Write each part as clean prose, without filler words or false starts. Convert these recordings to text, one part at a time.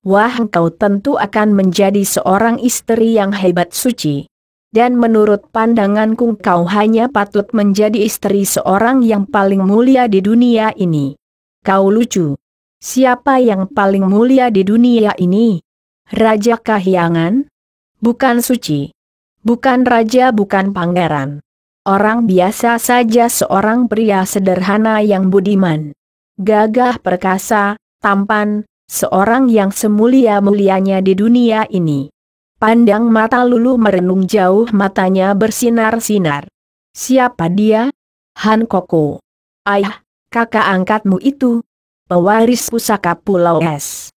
Wah, engkau tentu akan menjadi seorang istri yang hebat suci. Dan menurut pandanganku kau hanya patut menjadi istri seorang yang paling mulia di dunia ini. Kau lucu. Siapa yang paling mulia di dunia ini? Raja Kahyangan? Bukan suci. Bukan raja, bukan pangeran. Orang biasa saja, seorang pria sederhana yang budiman. Gagah perkasa, tampan, seorang yang semulia-mulianya di dunia ini. Pandang mata Lulu merenung jauh, matanya bersinar-sinar. Siapa dia? Han Koko. Ayah, kakak angkatmu itu. Pewaris pusaka Pulau Es.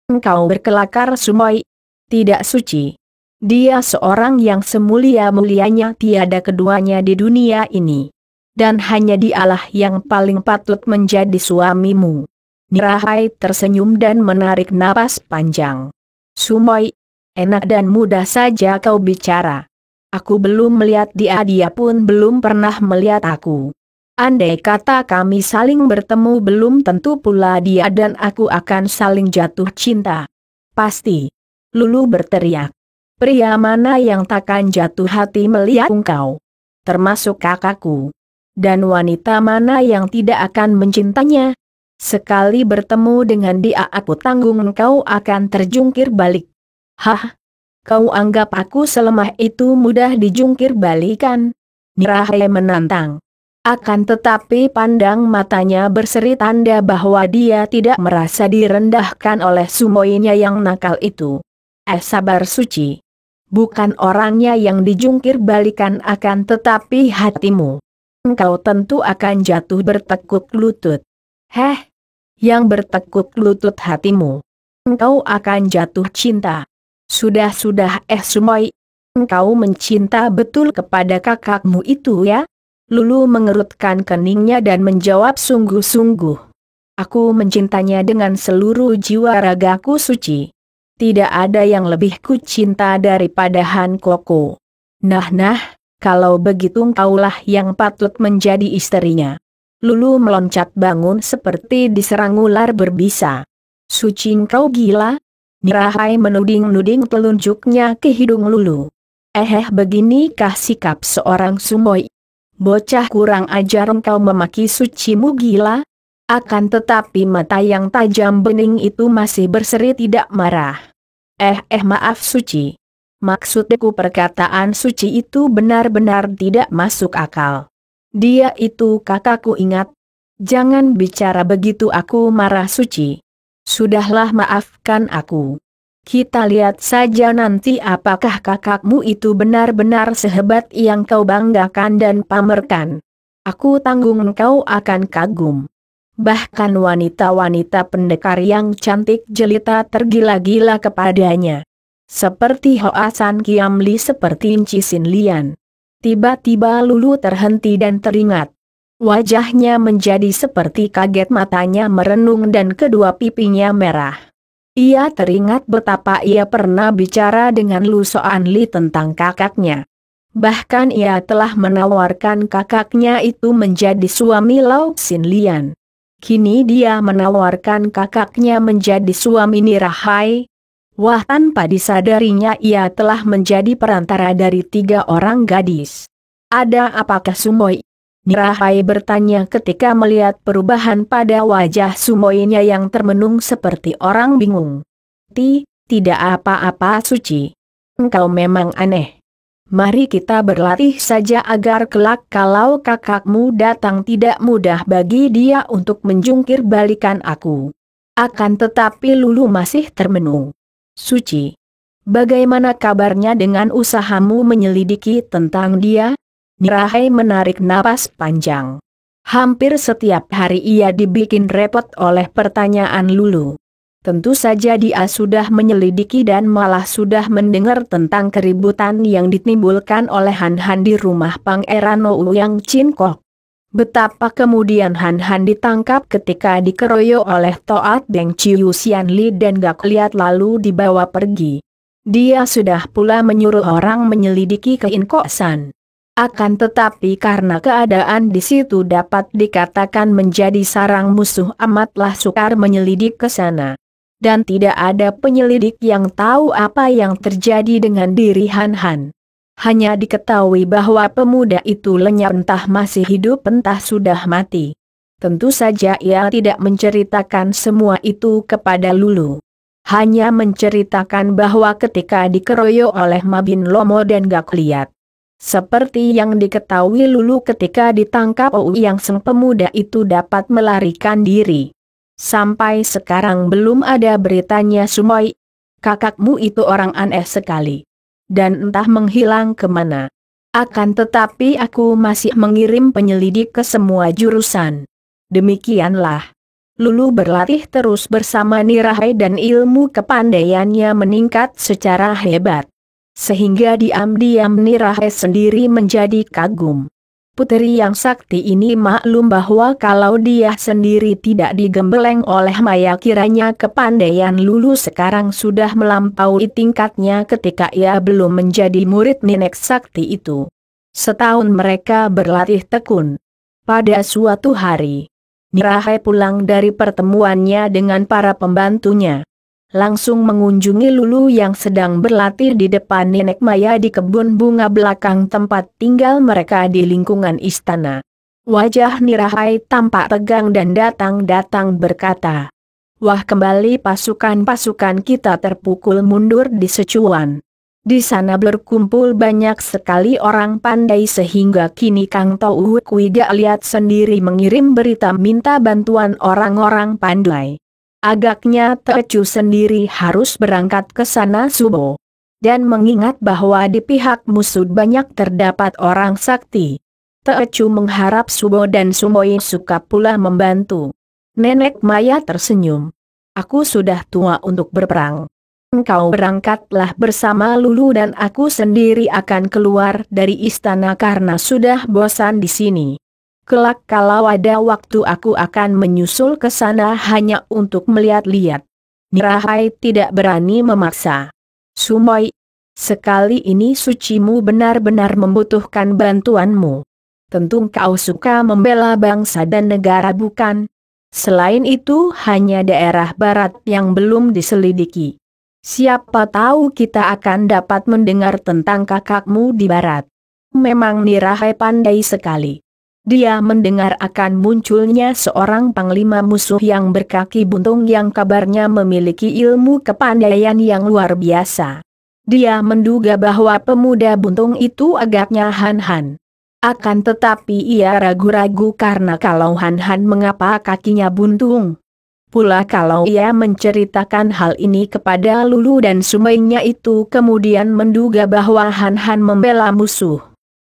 Engkau berkelakar Sumoy. Tidak suci. Dia seorang yang semulia-mulianya tiada keduanya di dunia ini. Dan hanya dialah yang paling patut menjadi suamimu. Nirahai tersenyum dan menarik napas panjang. Sumoy, enak dan mudah saja kau bicara. Aku belum melihat dia, dia pun belum pernah melihat aku. Andai kata kami saling bertemu, belum tentu pula dia dan aku akan saling jatuh cinta. Pasti. Lulu berteriak. Pria mana yang takkan jatuh hati melihat engkau? Termasuk kakakku. Dan wanita mana yang tidak akan mencintanya? Sekali bertemu dengan dia aku tanggung engkau akan terjungkir balik. Hah? Kau anggap aku selemah itu mudah dijungkir balikan? Nirahai menantang. Akan tetapi pandang matanya berseri tanda bahwa dia tidak merasa direndahkan oleh Sumoynya yang nakal itu. Sabar suci. Bukan orangnya yang dijungkir balikan, akan tetapi hatimu. Engkau tentu akan jatuh bertekuk lutut. Heh? Yang bertekuk lutut hatimu. Engkau akan jatuh cinta. Sudah-sudah Sumoy. Engkau mencinta betul kepada kakakmu itu ya? Lulu mengerutkan keningnya dan menjawab sungguh-sungguh. Aku mencintanya dengan seluruh jiwa ragaku suci. Tidak ada yang lebih ku cinta daripada Han Koko. Nah, kalau begitu engkaulah yang patut menjadi istrinya. Lulu meloncat bangun seperti diserang ular berbisa. Suci, engkau gila? Nirahai menuding-nuding telunjuknya ke hidung Lulu. Beginikah sikap seorang Sumoy? Bocah kurang ajar, engkau memaki sucimu gila? Akan tetapi mata yang tajam bening itu masih berseri tidak marah. Maaf suci. Maksudku perkataan suci itu benar-benar tidak masuk akal. Dia itu kakakku, ingat. Jangan bicara begitu, aku marah suci. Sudahlah, maafkan aku. Kita lihat saja nanti apakah kakakmu itu benar-benar sehebat yang kau banggakan dan pamerkan. Aku tanggung engkau akan kagum. Bahkan wanita-wanita pendekar yang cantik jelita tergila-gila kepadanya. Seperti Hoa San Kiam Li, seperti Inci Sin Lian. Tiba-tiba Lulu terhenti dan teringat. Wajahnya menjadi seperti kaget, matanya merenung dan kedua pipinya merah. Ia teringat betapa ia pernah bicara dengan Lu Soan Li tentang kakaknya. Bahkan ia telah menawarkan kakaknya itu menjadi suami Lau Sin Lian. Kini dia menawarkan kakaknya menjadi suami Nirahai. Wah, tanpa disadarinya ia telah menjadi perantara dari 3 orang gadis. Ada apakah Sumoy? Nirahai bertanya ketika melihat perubahan pada wajah Sumoynya yang termenung seperti orang bingung. Tidak apa-apa suci. Engkau memang aneh. Mari kita berlatih saja agar kelak kalau kakakmu datang tidak mudah bagi dia untuk menjungkir balikan aku. Akan tetapi Lulu masih termenung. Suci. Bagaimana kabarnya dengan usahamu menyelidiki tentang dia? Nirahai menarik napas panjang. Hampir setiap hari ia dibikin repot oleh pertanyaan Lulu. Tentu saja dia sudah menyelidiki dan malah sudah mendengar tentang keributan yang ditimbulkan oleh Han di rumah Pangeran Ouyang Chin Kok. Betapa kemudian Han ditangkap ketika dikeroyok oleh Toat Beng Chiu Sian Li dan Gak Liat lalu dibawa pergi. Dia sudah pula menyuruh orang menyelidiki ke Inko San. Akan tetapi karena keadaan di situ dapat dikatakan menjadi sarang musuh, amatlah sukar menyelidik ke sana. Dan tidak ada penyelidik yang tahu apa yang terjadi dengan diri Han Han. Hanya diketahui bahwa pemuda itu lenyap, entah masih hidup entah sudah mati. Tentu saja ia tidak menceritakan semua itu kepada Lulu. Hanya menceritakan bahwa ketika dikeroyok oleh Mabin Lomo dan Gak Liat, seperti yang diketahui Lulu ketika ditangkap Ouyang Seng, pemuda itu dapat melarikan diri. Sampai sekarang belum ada beritanya. Sumoy, kakakmu itu orang aneh sekali. Dan entah menghilang kemana. Akan tetapi aku masih mengirim penyelidik ke semua jurusan. Demikianlah. Lulu berlatih terus bersama Nirahai dan ilmu kepandaiannya meningkat secara hebat. Sehingga diam-diam Nirahai sendiri menjadi kagum. Puteri yang sakti ini maklum bahwa kalau dia sendiri tidak digembeleng oleh Maya, kiranya kepandaian Lulu sekarang sudah melampaui tingkatnya ketika ia belum menjadi murid nenek sakti itu. Setahun mereka berlatih tekun. Pada suatu hari, Nirahai pulang dari pertemuannya dengan para pembantunya. Langsung mengunjungi Lulu yang sedang berlatih di depan Nenek Maya di kebun bunga belakang tempat tinggal mereka di lingkungan istana. Wajah Nirahai tampak tegang dan datang-datang berkata, "Wah, kembali pasukan-pasukan kita terpukul mundur di Sichuan. Di sana berkumpul banyak sekali orang pandai sehingga kini Kang Tou Kui Gak Liat sendiri mengirim berita minta bantuan orang-orang pandai. Agaknya Tecu sendiri harus berangkat ke sana subuh. Dan mengingat bahwa di pihak musuh banyak terdapat orang sakti, Tecu mengharap Subo dan Sumoy suka pula membantu." Nenek Maya tersenyum. "Aku sudah tua untuk berperang. Engkau berangkatlah bersama Lulu dan aku sendiri akan keluar dari istana karena sudah bosan di sini. Kelak kalau ada waktu aku akan menyusul ke sana hanya untuk melihat-lihat." Nirahai tidak berani memaksa. "Sumoy, sekali ini sucimu benar-benar membutuhkan bantuanmu. Tentu kau suka membela bangsa dan negara, bukan? Selain itu hanya daerah barat yang belum diselidiki. Siapa tahu kita akan dapat mendengar tentang kakakmu di barat." Memang Nirahai pandai sekali. Dia mendengar akan munculnya seorang panglima musuh yang berkaki buntung yang kabarnya memiliki ilmu kepandaian yang luar biasa. Dia menduga bahwa pemuda buntung itu agaknya Han Han. Akan tetapi ia ragu-ragu karena kalau Han Han mengapa kakinya buntung. Pula kalau ia menceritakan hal ini kepada Lulu dan Sumoynya itu kemudian menduga bahwa Han Han membela musuh,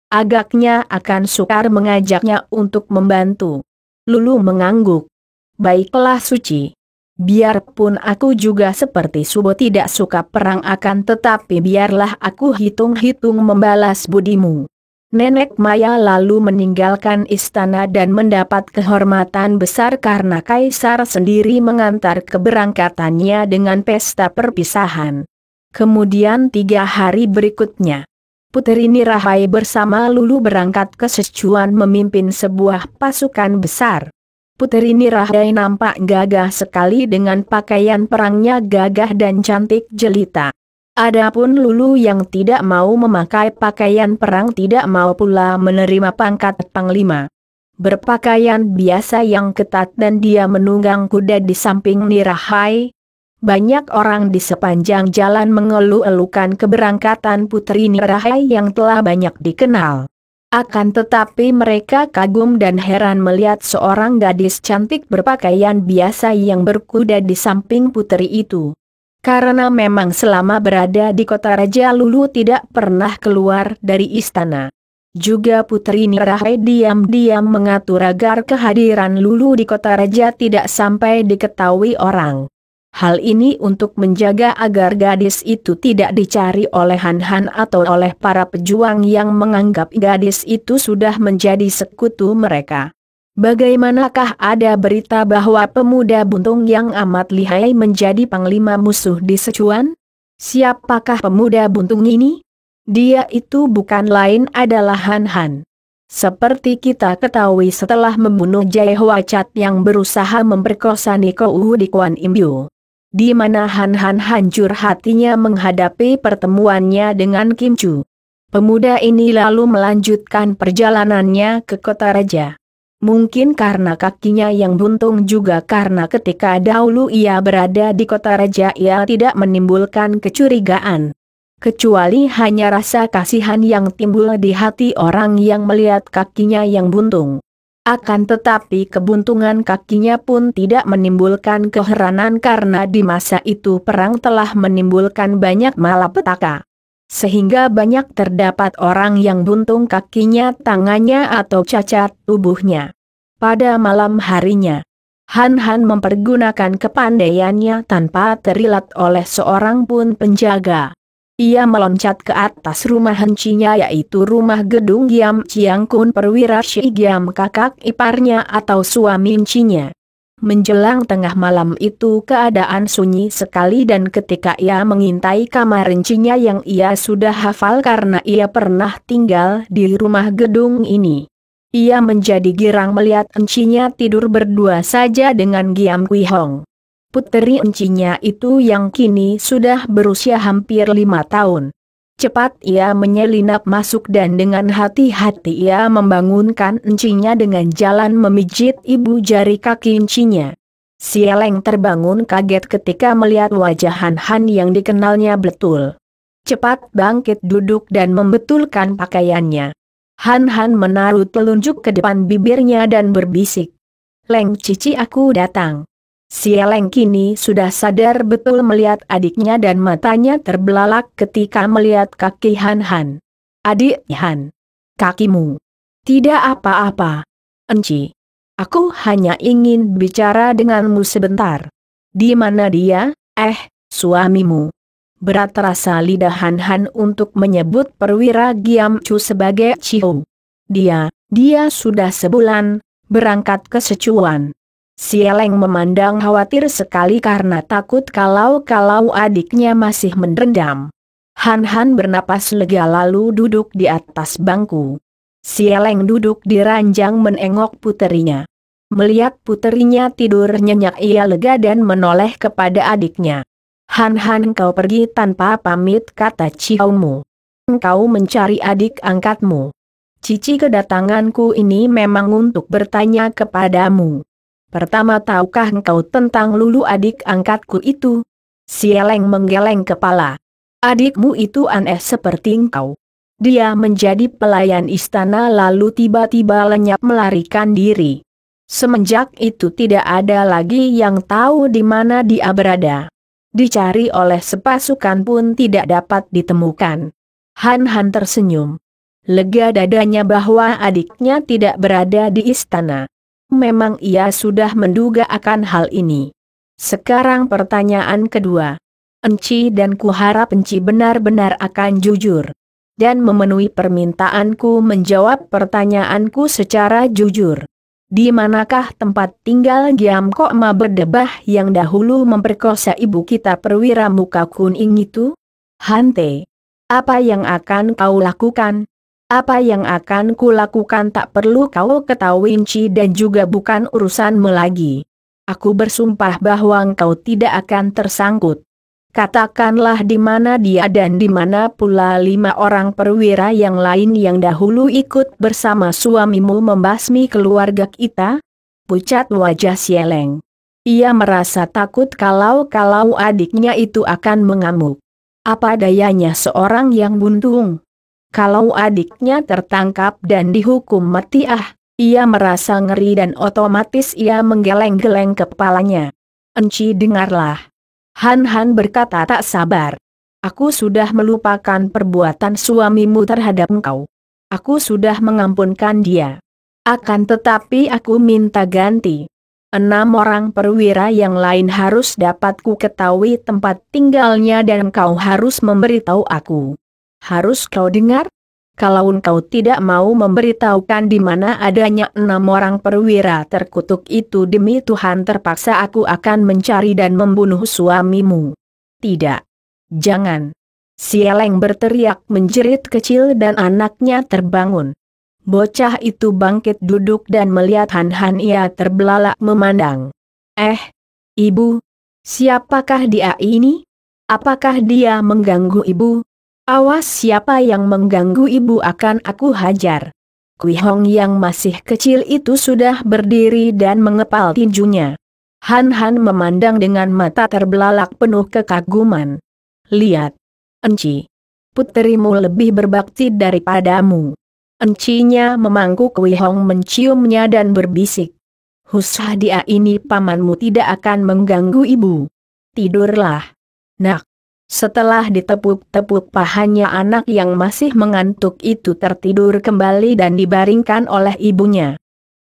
agaknya akan sukar mengajaknya untuk membantu. Lulu mengangguk. "Baiklah Suci. Biarpun aku juga seperti Subo tidak suka perang, akan tetapi biarlah aku hitung-hitung membalas budimu." Nenek Maya lalu meninggalkan istana dan mendapat kehormatan besar karena Kaisar sendiri mengantar keberangkatannya dengan pesta perpisahan. Kemudian 3 hari berikutnya, Puteri Nirahai bersama Lulu berangkat ke Sichuan memimpin sebuah pasukan besar. Puteri Nirahai nampak gagah sekali dengan pakaian perangnya gagah dan cantik jelita. Adapun Lulu yang tidak mau memakai pakaian perang tidak mau pula menerima pangkat panglima. Berpakaian biasa yang ketat dan dia menunggang kuda di samping Nirahai. Banyak orang di sepanjang jalan mengeluh-elukan keberangkatan Puteri Nirahai yang telah banyak dikenal. Akan tetapi mereka kagum dan heran melihat seorang gadis cantik berpakaian biasa yang berkuda di samping puteri itu. Karena memang selama berada di kota raja Lulu tidak pernah keluar dari istana. Juga Puteri Nirahai diam-diam mengatur agar kehadiran Lulu di kota raja tidak sampai diketahui orang. Hal ini untuk menjaga agar gadis itu tidak dicari oleh Han Han atau oleh para pejuang yang menganggap gadis itu sudah menjadi sekutu mereka. Bagaimanakah ada berita bahwa pemuda buntung yang amat lihai menjadi panglima musuh di Sichuan? Siapakah pemuda buntung ini? Dia itu bukan lain adalah Han Han. Seperti kita ketahui setelah membunuh Jae Hwa Cat yang berusaha memperkosa Niko Wu di Kuan Im Yu. di mana Han Han hancur hatinya menghadapi pertemuannya dengan Kim Chu. Pemuda ini lalu melanjutkan perjalanannya ke kota raja. Mungkin karena kakinya yang buntung juga karena ketika dahulu ia berada di kota raja ia tidak menimbulkan kecurigaan. Kecuali hanya rasa kasihan yang timbul di hati orang yang melihat kakinya yang buntung. Akan tetapi kebuntungan kakinya pun tidak menimbulkan keheranan karena di masa itu perang telah menimbulkan banyak malapetaka. Sehingga banyak terdapat orang yang buntung kakinya, tangannya atau cacat tubuhnya. Pada malam harinya, Han Han mempergunakan kepandaiannya tanpa terilat oleh seorang pun penjaga. Ia meloncat ke atas rumah hencinya yaitu rumah gedung Giam Chiang Kun perwira Shi Giam kakak iparnya atau suami hencinya. Menjelang tengah malam itu keadaan sunyi sekali dan ketika ia mengintai kamar hencinya yang ia sudah hafal karena ia pernah tinggal di rumah gedung ini. Ia menjadi girang melihat hencinya tidur berdua saja dengan Giam Kui Hong. Puteri encinya itu yang kini sudah berusia hampir 5 tahun. Cepat ia menyelinap masuk dan dengan hati-hati ia membangunkan encinya dengan jalan memijit ibu jari kaki encinya. Sieleng terbangun kaget ketika melihat wajah Han Han yang dikenalnya betul. Cepat bangkit duduk dan membetulkan pakaiannya. Han Han menaruh telunjuk ke depan bibirnya dan berbisik. "Leng Cici, aku datang." Sieleng kini sudah sadar betul melihat adiknya dan matanya terbelalak ketika melihat kaki Han Han. "Adik Han, kakimu." "Tidak apa-apa, Enci. Aku hanya ingin bicara denganmu sebentar." "Di mana dia?" Suamimu." Berat rasa lidah Han Han untuk menyebut perwira Giam Chu sebagai Ciu. Dia sudah sebulan berangkat ke Sichuan." Sieleng memandang khawatir sekali karena takut kalau adiknya masih mendendam. Han Han bernapas lega lalu duduk di atas bangku. Sieleng duduk di ranjang menengok puterinya. Melihat puterinya tidur nyenyak ia lega dan menoleh kepada adiknya. "Han Han, kau pergi tanpa pamit," kata Ciaumu. "Engkau mencari adik angkatmu." "Cici, kedatanganku ini memang untuk bertanya kepadamu. Pertama, tahukah engkau tentang Lulu adik angkatku itu?" Sieleng menggeleng kepala. "Adikmu itu aneh seperti engkau. Dia menjadi pelayan istana lalu tiba-tiba lenyap melarikan diri. Semenjak itu tidak ada lagi yang tahu di mana dia berada. Dicari oleh sepasukan pun tidak dapat ditemukan." Han Han tersenyum. Lega dadanya bahwa adiknya tidak berada di istana. Memang ia sudah menduga akan hal ini. Sekarang pertanyaan kedua. Enci dan kuharap Enci benar-benar akan jujur. Dan memenuhi permintaanku menjawab pertanyaanku secara jujur. Di manakah tempat tinggal Giam Kok Ma berdebah yang dahulu memperkosa ibu kita perwira muka kuning itu? "Hante, apa yang akan kau lakukan?" "Apa yang akan kulakukan tak perlu kau ketahui Enci dan juga bukan urusanmu lagi. Aku bersumpah bahwa engkau tidak akan tersangkut. Katakanlah di mana dia dan di mana pula 5 orang perwira yang lain yang dahulu ikut bersama suamimu membasmi keluarga kita?" Pucat wajah Sieleng. Ia merasa takut kalau adiknya itu akan mengamuk. Apa dayanya seorang yang buntung? Kalau adiknya tertangkap dan dihukum mati, ia merasa ngeri dan otomatis ia menggeleng-geleng kepalanya. "Enci, dengarlah." Han Han berkata tak sabar. "Aku sudah melupakan perbuatan suamimu terhadap engkau. Aku sudah mengampunkan dia. Akan tetapi aku minta ganti. 6 orang perwira yang lain harus dapat ku ketahui tempat tinggalnya dan kau harus memberitahu aku. Harus kau dengar? Kalau engkau tidak mau memberitahukan di mana adanya 6 orang perwira terkutuk itu, demi Tuhan terpaksa aku akan mencari dan membunuh suamimu." "Tidak. Jangan." Sieleng berteriak menjerit kecil dan anaknya terbangun. Bocah itu bangkit duduk dan melihat Han Han ia terbelalak memandang. Ibu, Siapakah dia ini? Apakah dia mengganggu ibu? Awas, siapa yang mengganggu ibu akan aku hajar. Kui Hong yang masih kecil itu sudah berdiri dan mengepal tinjunya. Han Han memandang dengan mata terbelalak penuh kekaguman. Lihat, Enci. Puterimu lebih berbakti daripadamu. Encinya memangku. Kui Hong menciumnya dan berbisik. Husah, dia ini pamanmu tidak akan mengganggu ibu. Tidurlah, nak. Setelah ditepuk-tepuk pahanya, anak yang masih mengantuk itu tertidur kembali dan dibaringkan oleh ibunya.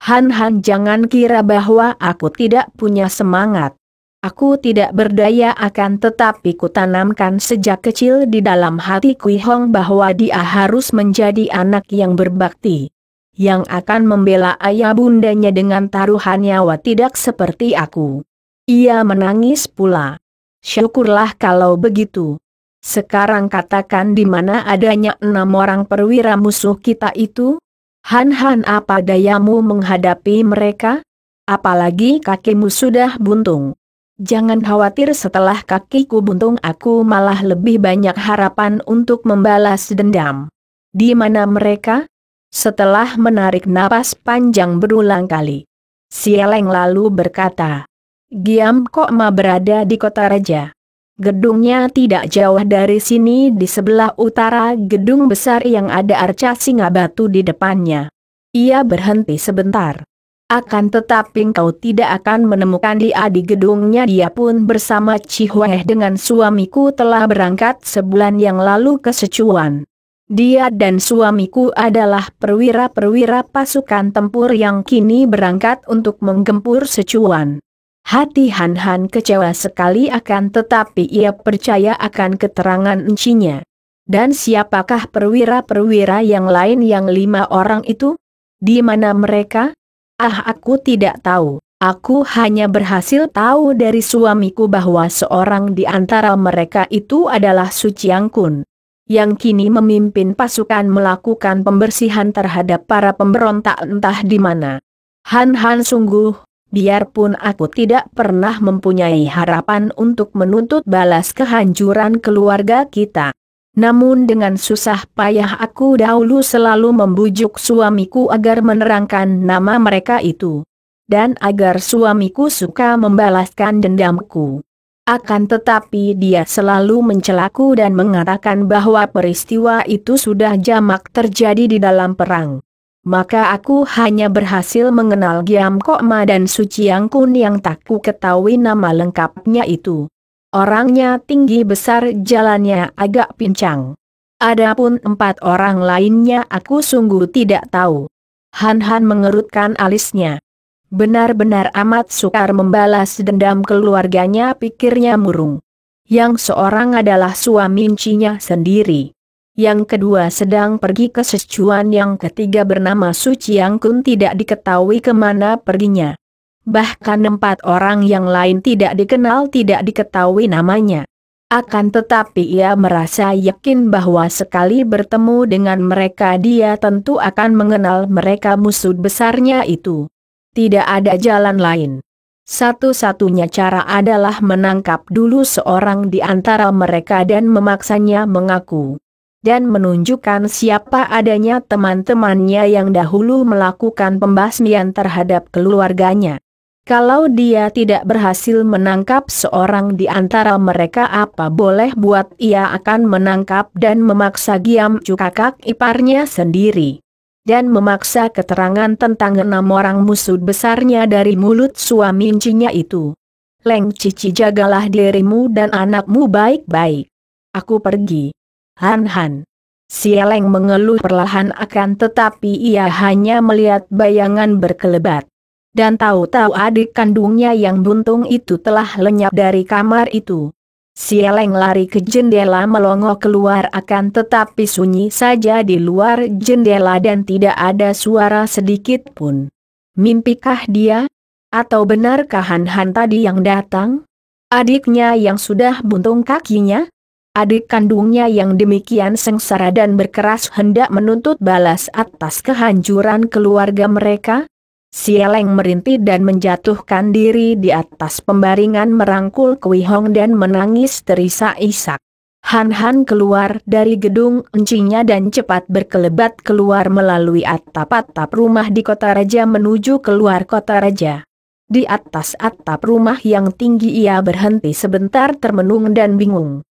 Han Han, jangan kira bahwa aku tidak punya semangat. Aku tidak berdaya, akan tetapi kutanamkan sejak kecil di dalam hati Kui Hong bahwa dia harus menjadi anak yang berbakti, yang akan membela ayah bundanya dengan taruhan nyawa, tidak seperti aku. Ia menangis pula. Syukurlah kalau begitu. Sekarang katakan di mana adanya 6 orang perwira musuh kita itu? Han Han, apa dayamu menghadapi mereka? Apalagi kakimu sudah buntung. Jangan khawatir, setelah kakiku buntung aku malah lebih banyak harapan untuk membalas dendam. Di mana mereka? Setelah menarik napas panjang berulang kali, Sieleng lalu berkata, Giam Kok Ma berada di kota raja. Gedungnya tidak jauh dari sini, di sebelah utara gedung besar yang ada arca singa batu di depannya. Ia berhenti sebentar. Akan tetapi engkau tidak akan menemukan dia di gedungnya. Dia pun bersama Chi Hueh dengan suamiku telah berangkat sebulan yang lalu ke Sichuan. Dia dan suamiku adalah perwira-perwira pasukan tempur yang kini berangkat untuk menggempur Sichuan. Hati Han Han kecewa sekali, akan tetapi ia percaya akan keterangan encinya. Dan siapakah perwira-perwira yang lain yang 5 orang itu? Di mana mereka? Aku tidak tahu. Aku hanya berhasil tahu dari suamiku bahwa seorang di antara mereka itu adalah Su Chiang Kun, yang kini memimpin pasukan melakukan pembersihan terhadap para pemberontak entah di mana. Han Han, sungguh, biarpun aku tidak pernah mempunyai harapan untuk menuntut balas kehancuran keluarga kita, namun dengan susah payah aku dahulu selalu membujuk suamiku agar menerangkan nama mereka itu, dan agar suamiku suka membalaskan dendamku. Akan tetapi dia selalu mencelaku dan mengatakan bahwa peristiwa itu sudah jamak terjadi di dalam perang. Maka aku hanya berhasil mengenal Giam Kok Ma dan Su Chiang Kun yang tak ku ketahui nama lengkapnya itu. Orangnya tinggi besar, jalannya agak pincang. Adapun 4 orang lainnya aku sungguh tidak tahu. Han Han mengerutkan alisnya. Benar-benar amat sukar membalas dendam keluarganya, pikirnya murung. Yang seorang adalah suami encinya sendiri. Yang kedua sedang pergi ke Sichuan, yang ketiga bernama Su Chiang Kun tidak diketahui kemana perginya. Bahkan 4 orang yang lain tidak dikenal, tidak diketahui namanya. Akan tetapi ia merasa yakin bahwa sekali bertemu dengan mereka dia tentu akan mengenal mereka, musuh besarnya itu. Tidak ada jalan lain. Satu-satunya cara adalah menangkap dulu seorang di antara mereka dan memaksanya mengaku. Dan menunjukkan siapa adanya teman-temannya yang dahulu melakukan pembasmian terhadap keluarganya. Kalau dia tidak berhasil menangkap seorang di antara mereka, apa boleh buat, ia akan menangkap dan memaksa Giam Cu, kakak iparnya sendiri, dan memaksa keterangan tentang 6 orang musuh besarnya dari mulut suami encinya itu. Leng Cici, jagalah dirimu dan anakmu baik-baik. Aku pergi. Han Han. Sieleng mengeluh perlahan, akan tetapi ia hanya melihat bayangan berkelebat. Dan tahu-tahu adik kandungnya yang buntung itu telah lenyap dari kamar itu. Sieleng lari ke jendela melongo keluar, akan tetapi sunyi saja di luar jendela dan tidak ada suara sedikit pun. Mimpikah dia? Atau benarkah Han Han tadi yang datang? Adiknya yang sudah buntung kakinya? Adik kandungnya yang demikian sengsara dan berkeras hendak menuntut balas atas kehancuran keluarga mereka? Sieleng merintih dan menjatuhkan diri di atas pembaringan merangkul Kui Hong dan menangis terisak-isak. Han Han keluar dari gedung encinya dan cepat berkelebat keluar melalui atap-atap rumah di kota raja menuju keluar kota raja. Di atas atap rumah yang tinggi ia berhenti sebentar termenung dan bingung.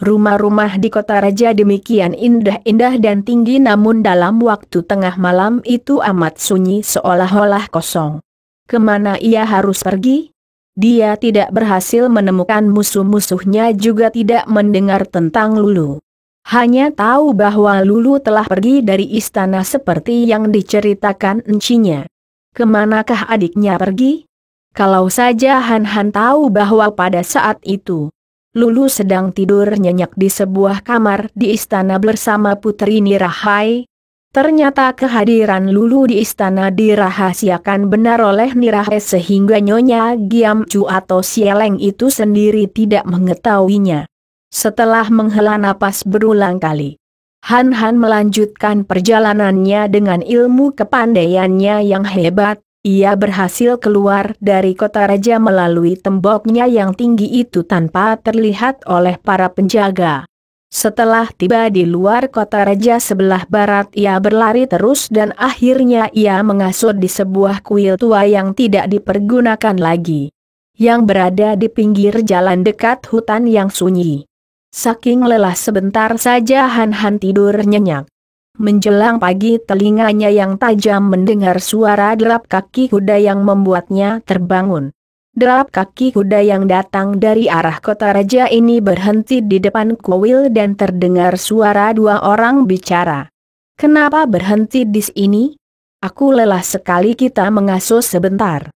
Rumah-rumah di kota raja demikian indah-indah dan tinggi namun dalam waktu tengah malam itu amat sunyi seolah-olah kosong. Kemana ia harus pergi? Dia tidak berhasil menemukan musuh-musuhnya juga tidak mendengar tentang Lulu. Hanya tahu bahwa Lulu telah pergi dari istana seperti yang diceritakan encinya. Kemanakah adiknya pergi? Kalau saja Han Han tahu bahwa pada saat itu Lulu sedang tidur nyenyak di sebuah kamar di istana bersama Putri Nirahai. Ternyata kehadiran Lulu di istana dirahasiakan benar oleh Nirahai sehingga Nyonya Giam Chu atau Sieleng itu sendiri tidak mengetahuinya. Setelah menghela napas berulang kali, Han Han melanjutkan perjalanannya dengan ilmu kepandaiannya yang hebat. Ia berhasil keluar dari kota raja melalui temboknya yang tinggi itu tanpa terlihat oleh para penjaga. Setelah tiba di luar kota raja sebelah barat ia berlari terus dan akhirnya ia mengasut di sebuah kuil tua yang tidak dipergunakan lagi, yang berada di pinggir jalan dekat hutan yang sunyi. Saking lelah sebentar saja Han Han tidur nyenyak. Menjelang pagi telinganya yang tajam mendengar suara derap kaki kuda yang membuatnya terbangun. Derap kaki kuda yang datang dari arah kota raja ini berhenti di depan kuil dan terdengar suara dua orang bicara. Kenapa berhenti di sini? Aku lelah sekali, kita mengasuh sebentar.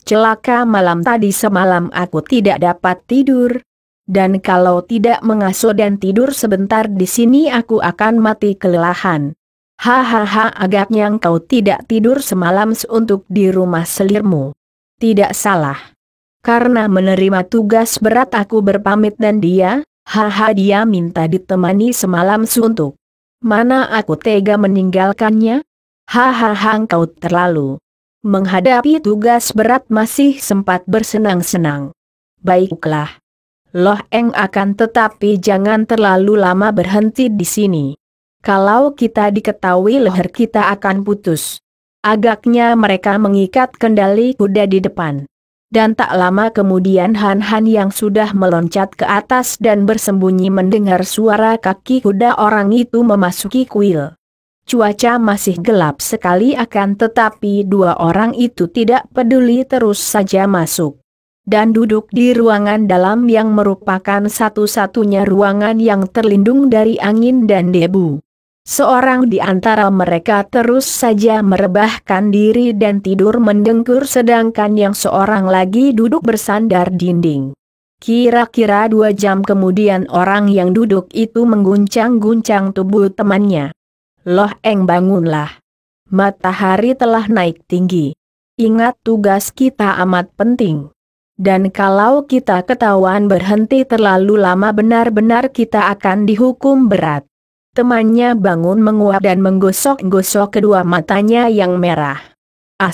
Celaka malam tadi semalam aku tidak dapat tidur. Dan kalau tidak mengasuh dan tidur sebentar di sini aku akan mati kelelahan. Hahaha, agaknya engkau tidak tidur semalam untuk di rumah selirmu. Tidak salah. Karena menerima tugas berat aku berpamit dan dia minta ditemani semalam suntuk. Mana aku tega meninggalkannya? Hahaha, engkau terlalu menghadapi tugas berat masih sempat bersenang-senang. Baiklah. Loh Eng akan tetapi jangan terlalu lama berhenti di sini. Kalau kita diketahui leher kita akan putus. Agaknya mereka mengikat kendali kuda di depan. Dan tak lama kemudian Han Han yang sudah meloncat ke atas dan bersembunyi mendengar suara kaki kuda orang itu memasuki kuil. Cuaca masih gelap sekali akan tetapi dua orang itu tidak peduli terus saja masuk. Dan duduk di ruangan dalam yang merupakan satu-satunya ruangan yang terlindung dari angin dan debu. Seorang di antara mereka terus saja merebahkan diri dan tidur mendengkur sedangkan yang seorang lagi duduk bersandar dinding. Kira-kira 2 jam kemudian orang yang duduk itu mengguncang-guncang tubuh temannya. Loh Eng, bangunlah. Matahari telah naik tinggi. Ingat tugas kita amat penting. Dan kalau kita ketahuan berhenti terlalu lama benar-benar kita akan dihukum berat. Temannya bangun menguap dan menggosok-gosok kedua matanya yang merah.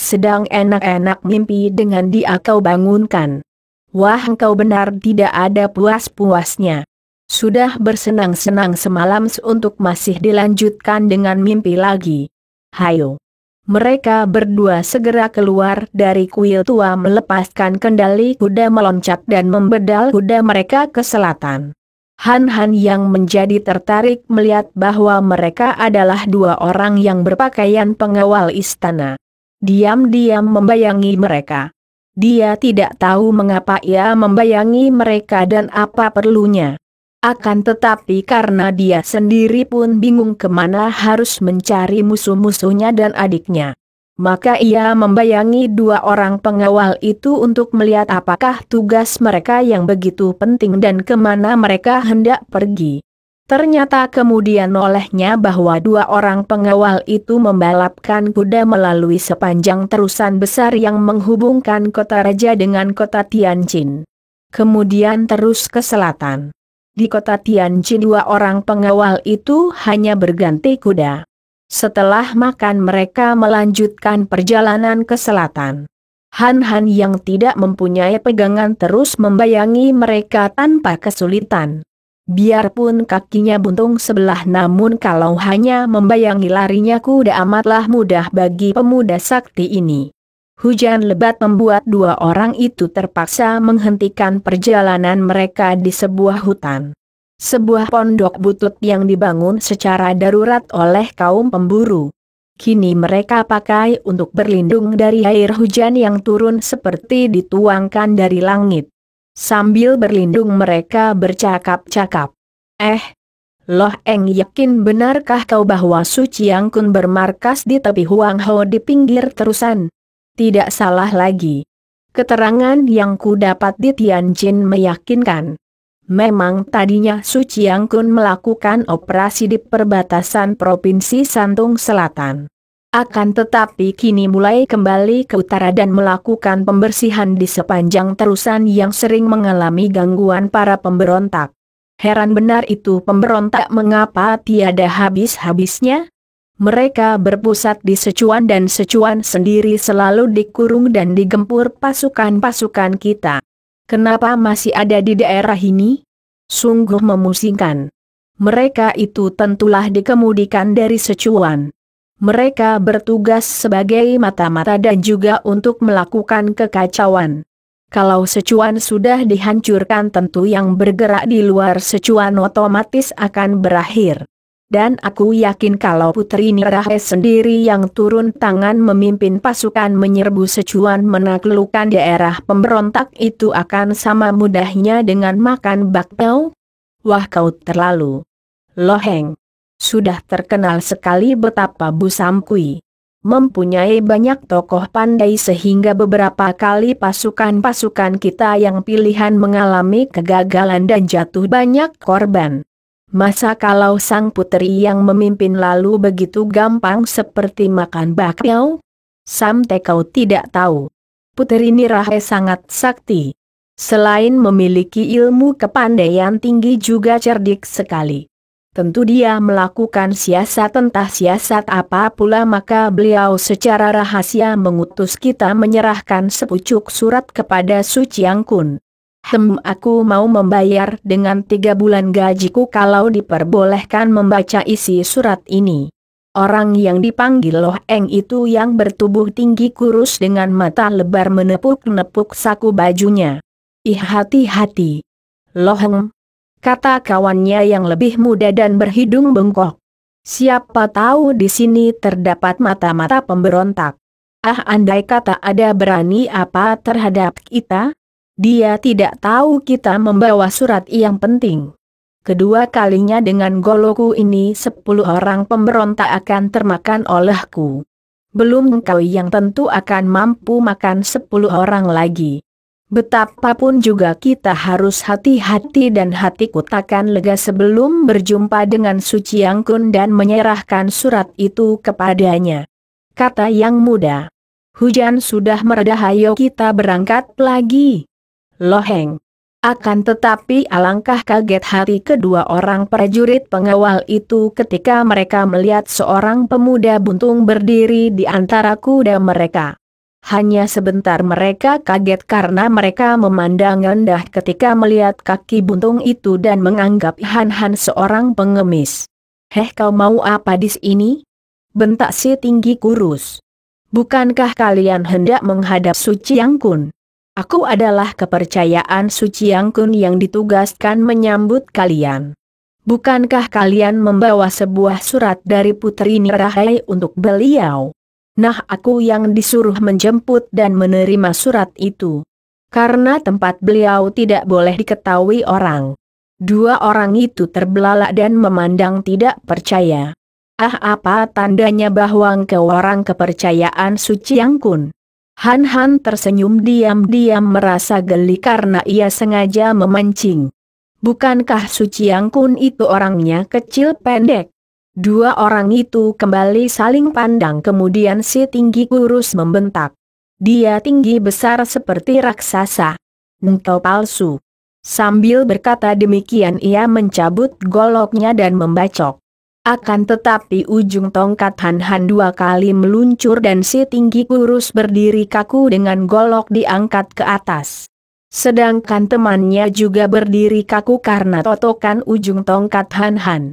Sedang enak-enak mimpi dengan dia kau bangunkan. Wah, engkau benar tidak ada puas-puasnya. Sudah bersenang-senang semalam untuk masih dilanjutkan dengan mimpi lagi. Hayo. Mereka berdua segera keluar dari kuil tua melepaskan kendali kuda meloncat dan membedal kuda mereka ke selatan. Han Han yang menjadi tertarik melihat bahwa mereka adalah dua orang yang berpakaian pengawal istana. Diam-diam membayangi mereka. Dia tidak tahu mengapa ia membayangi mereka dan apa perlunya. Akan tetapi karena dia sendiri pun bingung kemana harus mencari musuh-musuhnya dan adiknya. Maka ia membayangi dua orang pengawal itu untuk melihat apakah tugas mereka yang begitu penting dan kemana mereka hendak pergi. Ternyata kemudian olehnya bahwa dua orang pengawal itu membalapkan kuda melalui sepanjang terusan besar yang menghubungkan kota raja dengan kota Tianjin. Kemudian terus ke selatan. Di kota Tianjin dua orang pengawal itu hanya berganti kuda. Setelah makan mereka melanjutkan perjalanan ke selatan. Han-Han yang tidak mempunyai pegangan terus membayangi mereka tanpa kesulitan. Biarpun kakinya buntung sebelah, namun kalau hanya membayangi larinya kuda amatlah mudah bagi pemuda sakti ini. Hujan lebat membuat dua orang itu terpaksa menghentikan perjalanan mereka di sebuah hutan. Sebuah pondok butut yang dibangun secara darurat oleh kaum pemburu. Kini mereka pakai untuk berlindung dari air hujan yang turun seperti dituangkan dari langit. Sambil berlindung mereka bercakap-cakap. Loh Eng, yakin benarkah kau bahwa Su Chiang Kun bermarkas di tepi Huang Ho di pinggir terusan? Tidak salah lagi. Keterangan yang ku dapat di Tianjin meyakinkan. Memang tadinya Su Chiang Kun melakukan operasi di perbatasan Provinsi Santung Selatan. Akan tetapi kini mulai kembali ke utara dan melakukan pembersihan di sepanjang terusan yang sering mengalami gangguan para pemberontak. Heran benar itu pemberontak mengapa tiada habis-habisnya? Mereka berpusat di Sichuan dan Sichuan sendiri selalu dikurung dan digempur pasukan-pasukan kita. Kenapa masih ada di daerah ini? Sungguh memusingkan. Mereka itu tentulah dikemudikan dari Sichuan. Mereka bertugas sebagai mata-mata dan juga untuk melakukan kekacauan. Kalau Sichuan sudah dihancurkan, tentu yang bergerak di luar Sichuan otomatis akan berakhir. Dan aku yakin kalau Putri Nirahe sendiri yang turun tangan memimpin pasukan menyerbu Sichuan menaklukkan daerah pemberontak itu akan sama mudahnya dengan makan bakpao. Wah, kau terlalu loheng. Sudah terkenal sekali betapa Bu Samkui mempunyai banyak tokoh pandai sehingga beberapa kali pasukan-pasukan kita yang pilihan mengalami kegagalan dan jatuh banyak korban. Masa kalau sang putri yang memimpin lalu begitu gampang seperti makan bakpao? Sampai kau tidak tahu. Putri Nirahe sangat sakti. Selain memiliki ilmu kepandaian tinggi juga cerdik sekali. Tentu dia melakukan siasat, entah siasat apa pula, maka beliau secara rahasia mengutus kita menyerahkan sepucuk surat kepada Su Chiang Kun. Aku mau membayar dengan 3 bulan gajiku kalau diperbolehkan membaca isi surat ini. Orang yang dipanggil Loh Eng itu yang bertubuh tinggi kurus dengan mata lebar menepuk-nepuk saku bajunya. Ih, hati-hati. Loh Eng, kata kawannya yang lebih muda dan berhidung bengkok. Siapa tahu di sini terdapat mata-mata pemberontak. Andai kata ada berani apa terhadap kita? Dia tidak tahu kita membawa surat yang penting. Kedua kalinya dengan golokku ini 10 orang pemberontak akan termakan olehku. Belum kau yang tentu akan mampu makan 10 orang lagi. Betapapun juga kita harus hati-hati dan hatiku takkan lega sebelum berjumpa dengan Su Chiang Kun dan menyerahkan surat itu kepadanya. Kata yang muda. Hujan sudah mereda, ayo kita berangkat lagi. Loheng. Akan tetapi alangkah kaget hati kedua orang prajurit pengawal itu ketika mereka melihat seorang pemuda buntung berdiri di antara kuda mereka. Hanya sebentar mereka kaget karena mereka memandang rendah ketika melihat kaki buntung itu dan menganggap Han-Han seorang pengemis. Kau mau apa di sini? Bentak si tinggi kurus. Bukankah kalian hendak menghadap Su Chiang Kun? Aku adalah kepercayaan Su Chiang Kun yang ditugaskan menyambut kalian. Bukankah kalian membawa sebuah surat dari Putri Nirahe untuk beliau? Nah, aku yang disuruh menjemput dan menerima surat itu. Karena tempat beliau tidak boleh diketahui orang. Dua orang itu terbelalak dan memandang tidak percaya. Apa tandanya bahwa engkau orang kepercayaan Su Chiang Kun? Han-Han tersenyum diam-diam merasa geli karena ia sengaja memancing. Bukankah Su Chiang Kun itu orangnya kecil pendek? Dua orang itu kembali saling pandang, kemudian si tinggi kurus membentak. Dia tinggi besar seperti raksasa. Engkau palsu. Sambil berkata demikian ia mencabut goloknya dan membacok. Akan tetapi ujung tongkat Han Han dua kali meluncur dan si tinggi kurus berdiri kaku dengan golok diangkat ke atas. Sedangkan temannya juga berdiri kaku karena totokan ujung tongkat Han Han.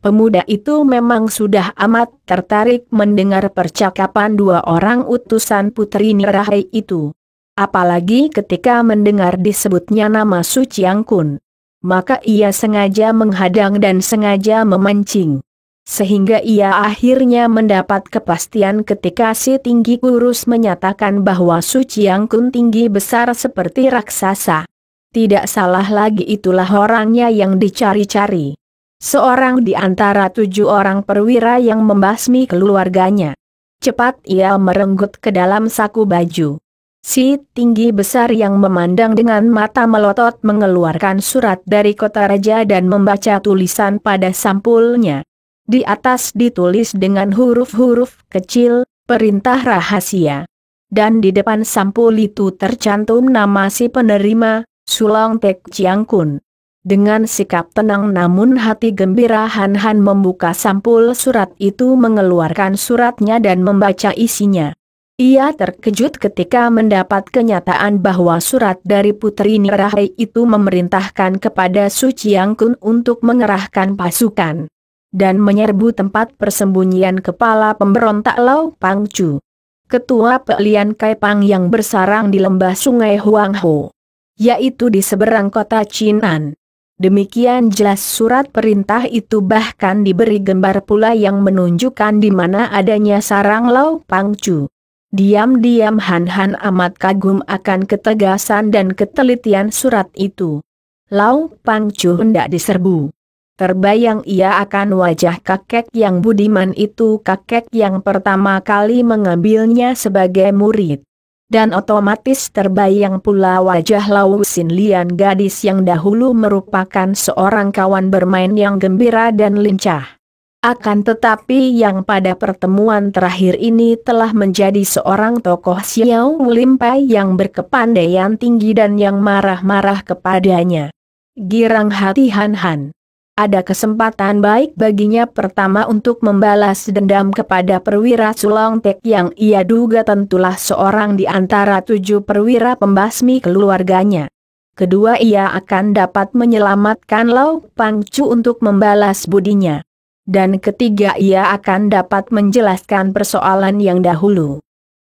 Pemuda itu memang sudah amat tertarik mendengar percakapan dua orang utusan Putri Nirahai itu. Apalagi ketika mendengar disebutnya nama Su Chiang Kun. Maka ia sengaja menghadang dan sengaja memancing. Sehingga ia akhirnya mendapat kepastian ketika si tinggi kurus menyatakan bahwa Su Chiang Kun tinggi besar seperti raksasa. Tidak salah lagi, itulah orangnya yang dicari-cari. Seorang di antara 7 orang perwira yang membasmi keluarganya. Cepat ia merenggut ke dalam saku baju. Si tinggi besar yang memandang dengan mata melotot mengeluarkan surat dari kota raja dan membaca tulisan pada sampulnya. Di atas ditulis dengan huruf-huruf kecil, perintah rahasia. Dan di depan sampul itu tercantum nama si penerima, Sulong Tek Chiang Kun. Dengan sikap tenang namun hati gembira Han Han membuka sampul surat itu, mengeluarkan suratnya dan membaca isinya. Ia terkejut ketika mendapat kenyataan bahwa surat dari Putri Nirahai itu memerintahkan kepada Su Chiang Kun untuk mengerahkan pasukan dan menyerbu tempat persembunyian kepala pemberontak Lau Pangcu, ketua Pelian Kaipang yang bersarang di lembah sungai Huangho, yaitu di seberang kota Chinan. Demikian jelas surat perintah itu, bahkan diberi gambar pula yang menunjukkan di mana adanya sarang Lau Pangcu. Diam-diam Han Han amat kagum akan ketegasan dan ketelitian surat itu. Lau Pangcu hendak diserbu. Terbayang ia akan wajah kakek yang budiman itu, kakek yang pertama kali mengambilnya sebagai murid. Dan otomatis terbayang pula wajah Lau Sin Lian, gadis yang dahulu merupakan seorang kawan bermain yang gembira dan lincah. Akan tetapi yang pada pertemuan terakhir ini telah menjadi seorang tokoh Xiao Lim Pai yang berkepandaian tinggi dan yang marah-marah kepadanya. Girang hati Han Han. Ada kesempatan baik baginya pertama untuk membalas dendam kepada perwira Sulong Tek yang ia duga tentulah seorang di antara 7 perwira pembasmi keluarganya. Kedua, ia akan dapat menyelamatkan Lau Pangcu untuk membalas budinya. Dan ketiga, ia akan dapat menjelaskan persoalan yang dahulu.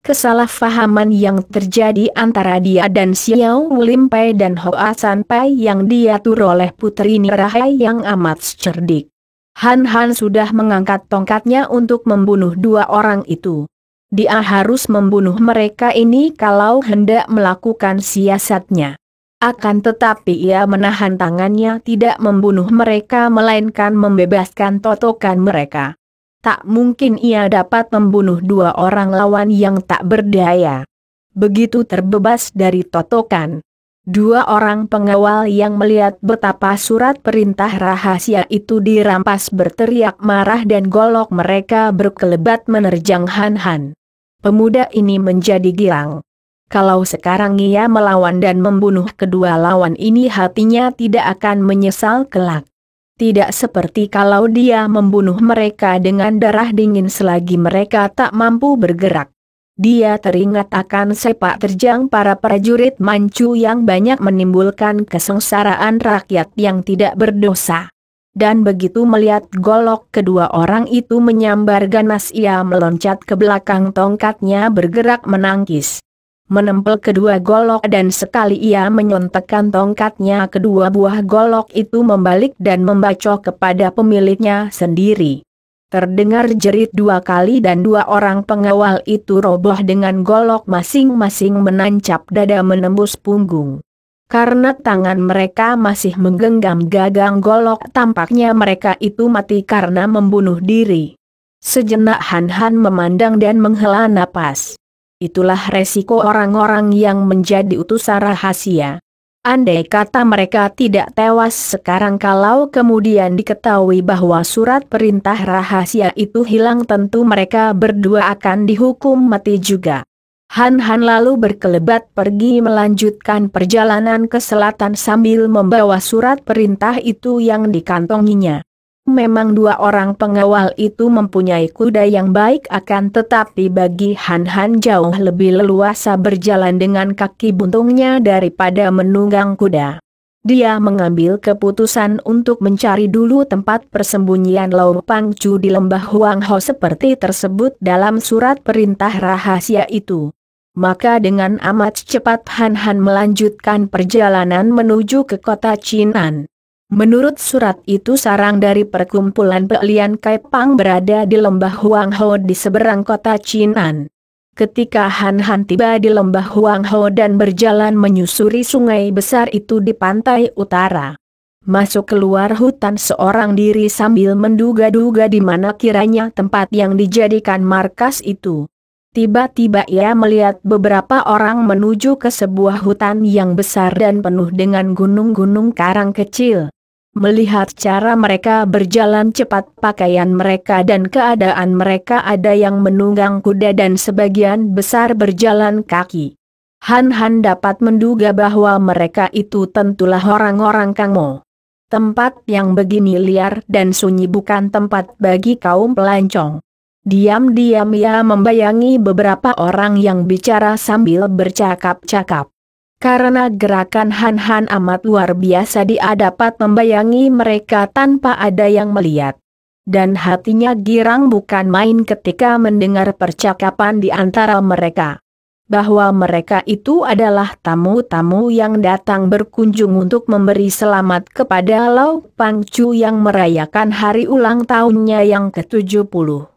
Kesalahpahaman yang terjadi antara dia dan Xiao Lim Pai dan Hoa San Pai yang diatur oleh Putri Nirahai yang amat cerdik. Han Han sudah mengangkat tongkatnya untuk membunuh 2 orang itu. Dia harus membunuh mereka ini kalau hendak melakukan siasatnya. Akan tetapi ia menahan tangannya, tidak membunuh mereka melainkan membebaskan totokan mereka. Tak mungkin ia dapat membunuh 2 orang lawan yang tak berdaya. Begitu terbebas dari totokan, 2 orang pengawal yang melihat betapa surat perintah rahasia itu dirampas berteriak marah dan golok mereka berkelebat menerjang Han Han. Pemuda ini menjadi girang. Kalau sekarang ia melawan dan membunuh kedua lawan ini, hatinya tidak akan menyesal kelak. Tidak seperti kalau dia membunuh mereka dengan darah dingin selagi mereka tak mampu bergerak. Dia teringat akan sepak terjang para prajurit Manchu yang banyak menimbulkan kesengsaraan rakyat yang tidak berdosa. Dan begitu melihat golok kedua orang itu menyambar ganas, ia meloncat ke belakang tongkatnya bergerak menangkis. Menempel kedua golok dan sekali ia menyontekkan tongkatnya, kedua buah golok itu membalik dan membacok kepada pemiliknya sendiri. Terdengar jerit 2 kali dan 2 orang pengawal itu roboh dengan golok masing-masing menancap dada menembus punggung. Karena tangan mereka masih menggenggam gagang golok, tampaknya mereka itu mati karena membunuh diri. Sejenak Han Han memandang dan menghela napas. Itulah resiko orang-orang yang menjadi utusan rahasia. Andai kata mereka tidak tewas sekarang, kalau kemudian diketahui bahwa surat perintah rahasia itu hilang, tentu mereka berdua akan dihukum mati juga. Han Han lalu berkelebat pergi melanjutkan perjalanan ke selatan sambil membawa surat perintah itu yang dikantonginya. Memang dua orang pengawal itu mempunyai kuda yang baik, akan tetapi bagi Han Han jauh lebih leluasa berjalan dengan kaki buntungnya daripada menunggang kuda. Dia mengambil keputusan untuk mencari dulu tempat persembunyian Lau Pangcu di lembah Huang Ho seperti tersebut dalam surat perintah rahasia itu. Maka dengan amat cepat Han Han melanjutkan perjalanan menuju ke kota Chinan. Menurut surat itu sarang dari perkumpulan Pelian Kaipang berada di lembah Huang Ho di seberang kota Chinan. Ketika Han Han tiba di lembah Huang Ho dan berjalan menyusuri sungai besar itu di pantai utara, masuk keluar hutan seorang diri sambil menduga-duga di mana kiranya tempat yang dijadikan markas itu. Tiba-tiba ia melihat beberapa orang menuju ke sebuah hutan yang besar dan penuh dengan gunung-gunung karang kecil. Melihat cara mereka berjalan cepat, pakaian mereka dan keadaan mereka, ada yang menunggang kuda dan sebagian besar berjalan kaki. Han Han dapat menduga bahwa mereka itu tentulah orang-orang Kangmo. Tempat yang begini liar dan sunyi bukan tempat bagi kaum pelancong. Diam-diam ia membayangi beberapa orang yang bicara sambil bercakap-cakap. Karena gerakan Han Han amat luar biasa, dia dapat membayangi mereka tanpa ada yang melihat. Dan hatinya girang bukan main ketika mendengar percakapan di antara mereka. Bahwa mereka itu adalah tamu-tamu yang datang berkunjung untuk memberi selamat kepada Lau Pangcu yang merayakan hari ulang tahunnya yang ke-70.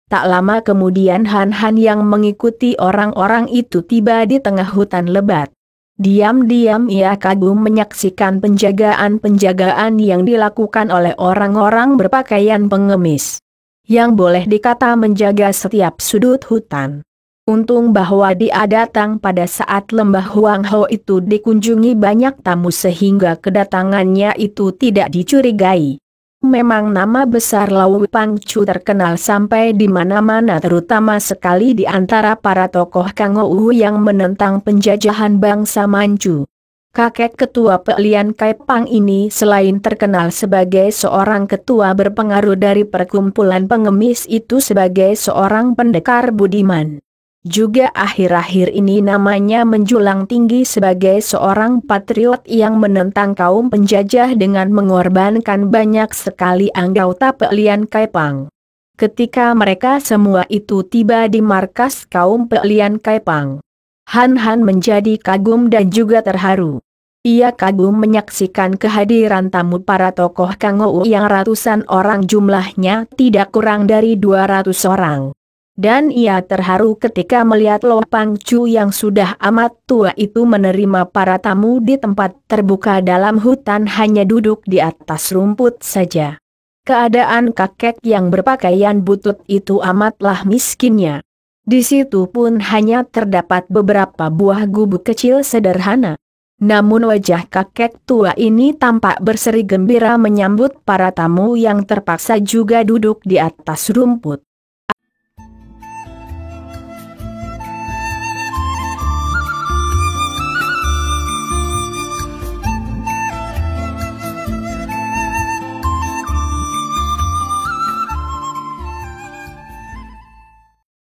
Tak lama kemudian Han Han yang mengikuti orang-orang itu tiba di tengah hutan lebat. Diam-diam ia kagum menyaksikan penjagaan-penjagaan yang dilakukan oleh orang-orang berpakaian pengemis, yang boleh dikata menjaga setiap sudut hutan. Untung bahwa dia datang pada saat lembah Huang Ho itu dikunjungi banyak tamu sehingga kedatangannya itu tidak dicurigai. Memang nama besar Lau Pangcu terkenal sampai di mana-mana, terutama sekali di antara para tokoh Kangou yang menentang penjajahan bangsa Manchu. Kakek ketua Pelian Kaipang ini selain terkenal sebagai seorang ketua berpengaruh dari perkumpulan pengemis itu sebagai seorang pendekar budiman. Juga akhir-akhir ini namanya menjulang tinggi sebagai seorang patriot yang menentang kaum penjajah dengan mengorbankan banyak sekali anggota Pelian Kaipang. Ketika mereka semua itu tiba di markas kaum Pelian Kaipang, Han Han menjadi kagum dan juga terharu. Ia kagum menyaksikan kehadiran tamu para tokoh Kangou yang ratusan orang jumlahnya, tidak kurang dari 200 orang. Dan ia terharu ketika melihat Lau Pangcu yang sudah amat tua itu menerima para tamu di tempat terbuka dalam hutan, hanya duduk di atas rumput saja. Keadaan kakek yang berpakaian butut itu amatlah miskinnya. Di situ pun hanya terdapat beberapa buah gubuk kecil sederhana. Namun wajah kakek tua ini tampak berseri gembira menyambut para tamu yang terpaksa juga duduk di atas rumput.